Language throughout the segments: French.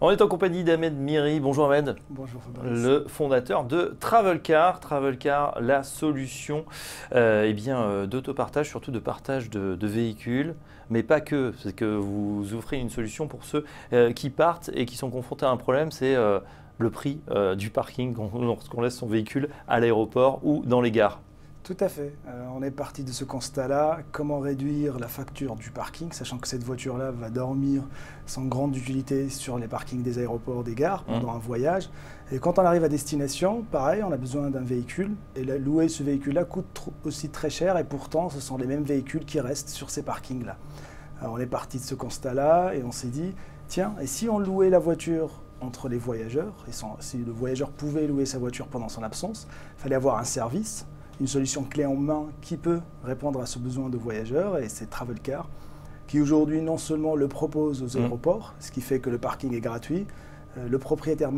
On est en compagnie d'Ahmed Miri. Bonjour Ahmed. Bonjour Fabrice. Le fondateur de Travelcar. Travelcar, la solution d'autopartage, surtout de partage de véhicules, mais pas que. C'est que vous offrez une solution pour ceux qui partent et qui sont confrontés à un problème, c'est le prix du parking lorsqu'on laisse son véhicule à l'aéroport ou dans les gares. Tout à fait. On est parti de ce constat-là. Comment réduire la facture du parking, sachant que cette voiture-là va dormir sans grande utilité sur les parkings des aéroports, des gares, pendant un voyage. Et quand on arrive à destination, pareil, on a besoin d'un véhicule. Et louer ce véhicule-là coûte aussi très cher. Et pourtant, ce sont les mêmes véhicules qui restent sur ces parkings-là. Alors, on est parti de ce constat-là et on s'est dit, tiens, et si on louait la voiture entre les voyageurs, et si le voyageur pouvait louer sa voiture pendant son absence, il fallait avoir un service, une solution clé en main qui peut répondre à ce besoin de voyageurs, et c'est Travelcar qui aujourd'hui non seulement le propose aux aéroports, ce qui fait que le parking est gratuit, le propriétaire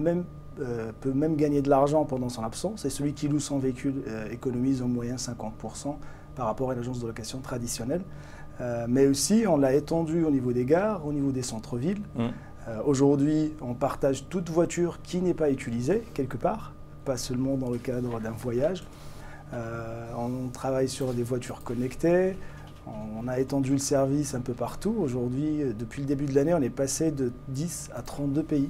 peut même gagner de l'argent pendant son absence, et celui qui loue son véhicule économise en moyenne 50% par rapport à une agence de location traditionnelle. Mais aussi, on l'a étendu au niveau des gares, au niveau des centres-villes. Aujourd'hui, on partage toute voiture qui n'est pas utilisée quelque part, pas seulement dans le cadre d'un voyage. On travaille sur des voitures connectées, on a étendu le service un peu partout. Aujourd'hui, depuis le début de l'année, on est passé de 10 à 32 pays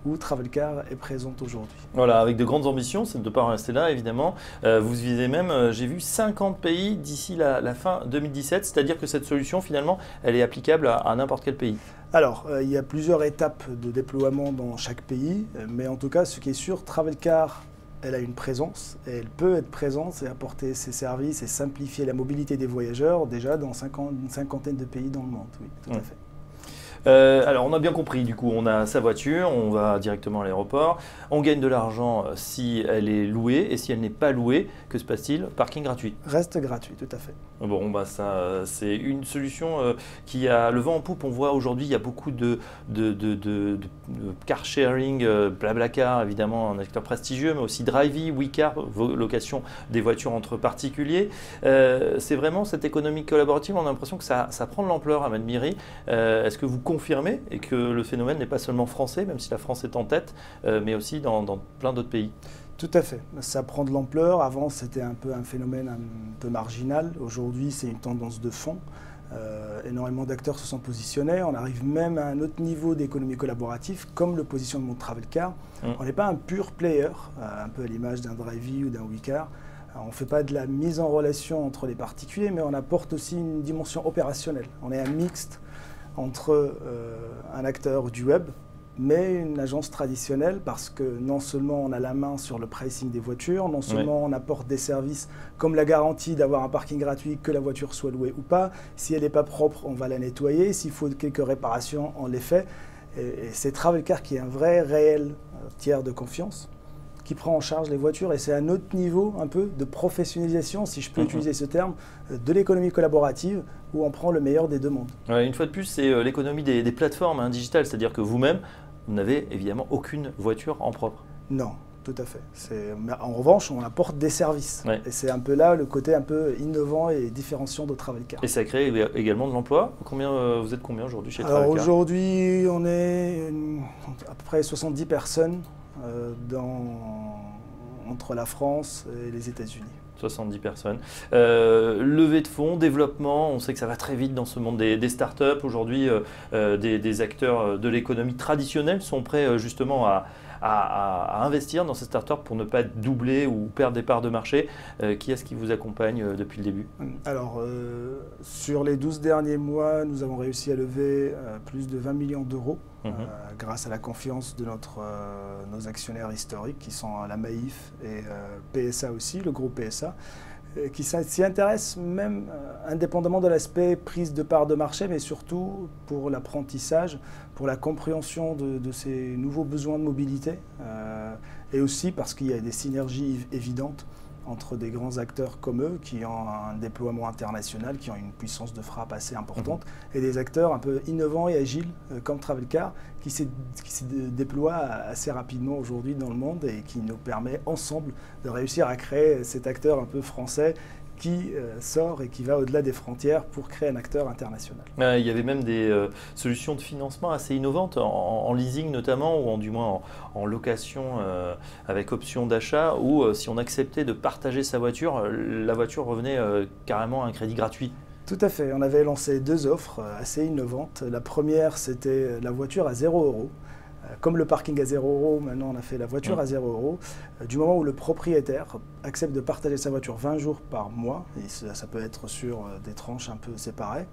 où Travelcar est présente aujourd'hui. Voilà, avec de grandes ambitions, c'est de ne pas rester là évidemment. Vous visez même, j'ai vu 50 pays d'ici la fin 2017, c'est-à-dire que cette solution finalement, elle est applicable à n'importe quel pays. Alors, il y a plusieurs étapes de déploiement dans chaque pays, mais en tout cas, ce qui est sûr, Travelcar, elle a une présence, et elle peut être présente et apporter ses services et simplifier la mobilité des voyageurs déjà dans une cinquantaine de pays dans le monde, oui, tout à fait. Alors on a bien compris, du coup on a sa voiture, on va directement à l'aéroport, on gagne de l'argent si elle est louée et si elle n'est pas louée, que se passe-t-il? Parking gratuit. Reste gratuit, tout à fait. Bon, bah ça, c'est une solution qui a le vent en poupe. On voit aujourd'hui, il y a beaucoup de car sharing, Blablacar, évidemment, un acteur prestigieux, mais aussi Drivey, WeCar, location des voitures entre particuliers. C'est vraiment cette économie collaborative. On a l'impression que ça prend de l'ampleur à Ahmed Miri. Est-ce que vous confirmez et que le phénomène n'est pas seulement français, même si la France est en tête, mais aussi dans plein d'autres pays? Tout à fait. Ça prend de l'ampleur. Avant, c'était un peu un phénomène un peu marginal. Aujourd'hui, c'est une tendance de fond. Énormément d'acteurs se sont positionnés. On arrive même à un autre niveau d'économie collaborative, comme le positionnement de Travelcar. On n'est pas un pur player, un peu à l'image d'un Drivey ou d'un WeCar. On ne fait pas de la mise en relation entre les particuliers, mais on apporte aussi une dimension opérationnelle. On est un mixte entre un acteur du web, mais une agence traditionnelle, parce que non seulement on a la main sur le pricing des voitures, non seulement on apporte des services comme la garantie d'avoir un parking gratuit, que la voiture soit louée ou pas. Si elle n'est pas propre, on va la nettoyer. S'il faut quelques réparations, on les fait. Et c'est Travelcar qui est un vrai, réel tiers de confiance, qui prend en charge les voitures, et c'est un autre niveau un peu de professionnalisation, si je peux utiliser ce terme, de l'économie collaborative, où on prend le meilleur des deux mondes. Ouais, une fois de plus, c'est l'économie des plateformes digitales, c'est-à-dire que vous-même, vous n'avez évidemment aucune voiture en propre. Non, tout à fait. En revanche, on apporte des services. Et c'est un peu là le côté un peu innovant et différenciant de Travelcar. Et ça crée également de l'emploi. Vous êtes combien aujourd'hui chez Travelcar? Alors aujourd'hui, on est à peu près 70 personnes entre la France et les États-Unis. 70 personnes. Levée de fonds, développement, on sait que ça va très vite dans ce monde des startups. Aujourd'hui, des acteurs de l'économie traditionnelle sont prêts justement à investir dans ces startups pour ne pas être doublés ou perdre des parts de marché. Qui est-ce qui vous accompagne depuis le début? Alors, sur les 12 derniers mois, nous avons réussi à lever plus de 20 millions d'euros grâce à la confiance de nos actionnaires historiques qui sont la Maïf et PSA aussi, le groupe PSA, qui s'y intéressent même indépendamment de l'aspect prise de part de marché, mais surtout pour l'apprentissage, pour la compréhension de ces nouveaux besoins de mobilité, et aussi parce qu'il y a des synergies évidentes entre des grands acteurs comme eux qui ont un déploiement international, qui ont une puissance de frappe assez importante, et des acteurs un peu innovants et agiles comme Travelcar qui se déploie assez rapidement aujourd'hui dans le monde et qui nous permet ensemble de réussir à créer cet acteur un peu français qui sort et qui va au-delà des frontières pour créer un acteur international. Il y avait même des solutions de financement assez innovantes, en leasing notamment, ou du moins en location avec option d'achat, où si on acceptait de partager sa voiture, la voiture revenait carrément à un crédit gratuit. Tout à fait. On avait lancé 2 offres assez innovantes. La première, c'était la voiture à 0 €. Comme le parking à 0 €, maintenant on a fait la voiture à 0 €. Du moment où le propriétaire accepte de partager sa voiture 20 jours par mois, et ça peut être sur des tranches un peu séparées,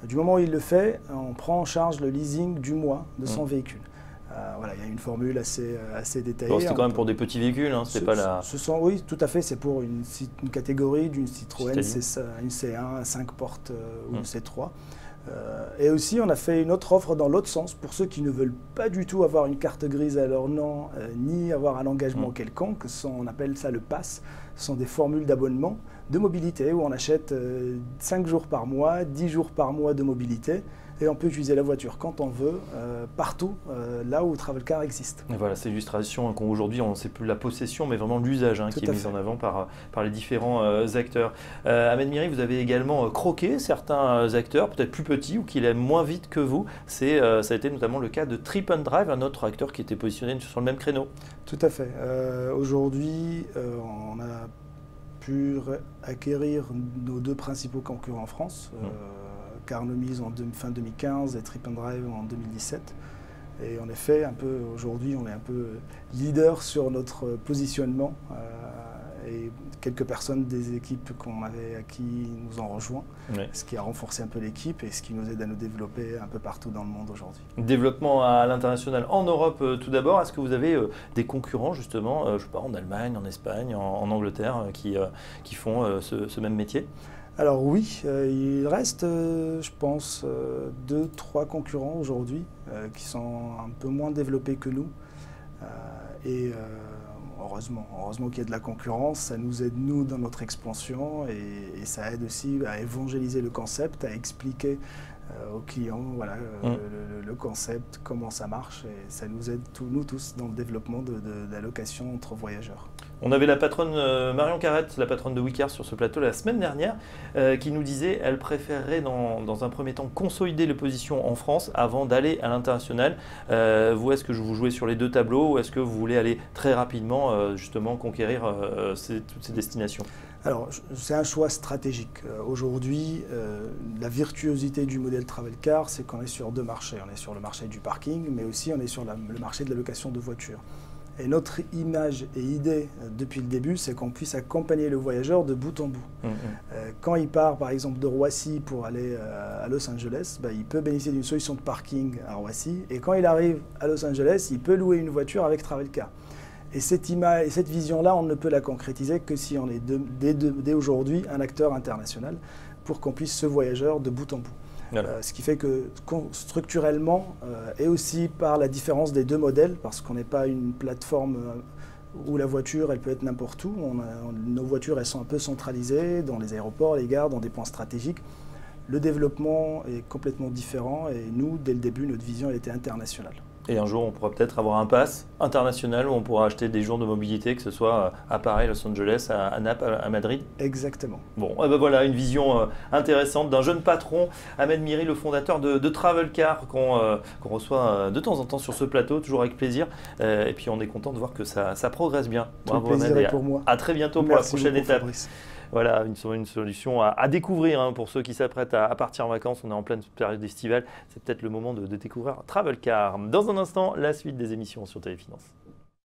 du moment où il le fait, on prend en charge le leasing du mois de son véhicule. Voilà, il y a une formule assez détaillée. Bon, c'était quand même pour des petits véhicules, hein, c'est pas la... Oui, tout à fait, c'est pour une catégorie d'une Citroën, une C1 à 5 portes ou une C3. Et aussi, on a fait une autre offre dans l'autre sens pour ceux qui ne veulent pas du tout avoir une carte grise à leur nom, ni avoir un engagement quelconque. On appelle ça le pass. Ce sont des formules d'abonnement de mobilité où on achète 5 jours par mois, 10 jours par mois de mobilité. Et on peut utiliser la voiture quand on veut, partout, là où Travelcar existe. Et voilà, c'est l'illustration qu'aujourd'hui, on ne sait plus la possession, mais vraiment l'usage qui est mis en avant par les différents acteurs. Ahmed Miri, vous avez également croqué certains acteurs, peut-être plus petits ou qui aiment moins vite que vous. Ça a été notamment le cas de Trip and Drive, un autre acteur qui était positionné sur le même créneau. Tout à fait. Aujourd'hui, on a pu acquérir nos 2 principaux concurrents en France. Carnomise en fin 2015 et Trip and Drive en 2017. Et en effet, aujourd'hui, on est un peu leader sur notre positionnement. Et quelques personnes des équipes qu'on avait acquis nous ont rejoints, ce qui a renforcé un peu l'équipe et ce qui nous aide à nous développer un peu partout dans le monde aujourd'hui. Développement à l'international en Europe tout d'abord. Est-ce que vous avez des concurrents justement, je sais pas, en Allemagne, en Espagne, en Angleterre, qui font ce même métier ? Alors oui, il reste, je pense, 2-3 concurrents aujourd'hui qui sont un peu moins développés que nous. Heureusement qu'il y a de la concurrence, ça nous aide nous dans notre expansion et ça aide aussi à évangéliser le concept, à expliquer aux clients le concept, comment ça marche et ça nous aide nous tous dans le développement de la location entre voyageurs. On avait la patronne Marion Carrette, la patronne de Wicar sur ce plateau la semaine dernière, qui nous disait qu'elle préférerait dans un premier temps consolider les positions en France avant d'aller à l'international. Vous, est-ce que vous jouez sur les 2 tableaux ou est-ce que vous voulez aller très rapidement justement conquérir toutes ces destinations ? Alors, c'est un choix stratégique. Aujourd'hui, la virtuosité du modèle Travelcar, c'est qu'on est sur 2 marchés. On est sur le marché du parking, mais aussi on est sur le marché de la location de voitures. Et notre image et idée depuis le début, c'est qu'on puisse accompagner le voyageur de bout en bout. Quand il part par exemple de Roissy pour aller à Los Angeles, il peut bénéficier d'une solution de parking à Roissy. Et quand il arrive à Los Angeles, il peut louer une voiture avec Travelcar. Et cette image et cette vision-là, on ne peut la concrétiser que si on est dès aujourd'hui un acteur international pour qu'on puisse ce voyageur de bout en bout. Ce qui fait que structurellement, et aussi par la différence des 2 modèles, parce qu'on n'est pas une plateforme où la voiture, elle peut être n'importe où. Nos voitures, elles sont un peu centralisées dans les aéroports, les gares, dans des points stratégiques. Le développement est complètement différent et nous, dès le début, notre vision elle était internationale. Et un jour, on pourra peut-être avoir un pass international où on pourra acheter des jours de mobilité, que ce soit à Paris, Los Angeles, à Naples, à Madrid. Exactement. Bon, voilà une vision intéressante d'un jeune patron, Ahmed Miri, le fondateur de Travelcar, qu'on reçoit de temps en temps sur ce plateau, toujours avec plaisir. Et puis on est content de voir que ça progresse bien. Bravo, plaisir Ahmed, pour moi. À très bientôt pour la prochaine étape. Fabrice. Voilà, une solution à découvrir pour ceux qui s'apprêtent à partir en vacances. On est en pleine période estivale. C'est peut-être le moment de découvrir Travelcar. Dans un instant, la suite des émissions sur Téléfinance.